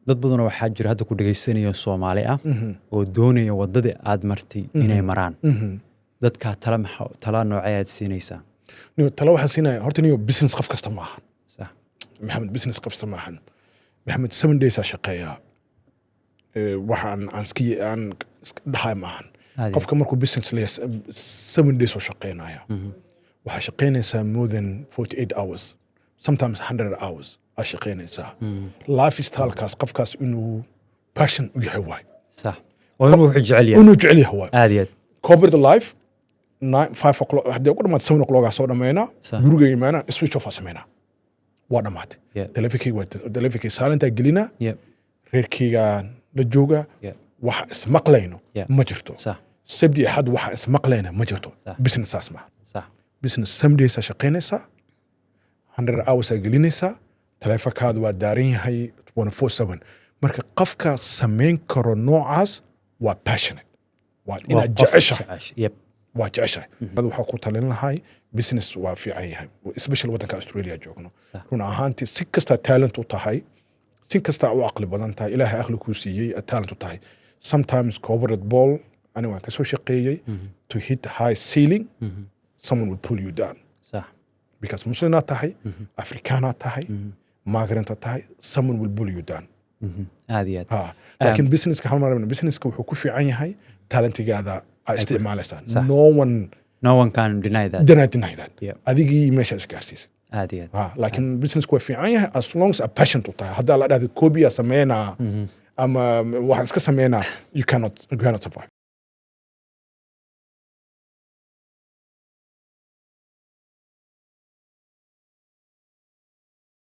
dad badan oo waxaa jira hadda ku dhageysanaya Soomaali ah oo doonaya wadada aad martay inay maraan dadka tala noocay aad siinaysaa tala waxaan siinaya horta niyo business qof kasta ma aha sax maxamed business qof kasta ma aha maxamed 7 days shaqeeya waxaan aan dhahay ma aha qofka markuu business leeyahay 7 days oo shaqeynaya waxa shaqeynaysaa more than 48 hours sometimes 100 hours ashaqeynaysaa lifestyle kaas qofkaas inuu passion u yahay waay صح وإنه جعليه إنه جعليه هو عادي corporate life 5 o'clock هدي أقول ما 7 o'clock عصور دمينا جروجي معنا switch off سمينا وادمات تلفيكي سالنت أجلينا ريركي للجوجا وح اسمق لينه ما جرتو سبدي أحد وح اسمق لينه ما جرتو business اسمه business سمدي ساشقينه سا 100 hours أجلينه سا تلفك هذا ودارين هاي 24/7 marka qofka sameyn karo noocaas waa passionate waa ina jeceshahay waa jeceshahay dad waxa ku talin lahay business waa fiican yahay especially wadanka Australia joogno run ahaantii si kasta talent u tahay si kasta u aqli badan tahay ilaahay aqli ku siiyay talent u tahay sometimes corporate ball anyway ka soo shaqeeyay to hit high ceiling someone will pull you down صح because muslimna tahay afrikaana tahay migrant tahay someone will pull you down هذه لكن business كحال مرة business كوحو كوفي عني هاي talent جاذا استعمال سان no one can deny that هذه ماشي إسكارسيس هذه لكن business كوفي عني هاي as long as a passion تطلع هذا لا هذا كوبيا سمينا أما واحد إسكا سمينا you cannot survive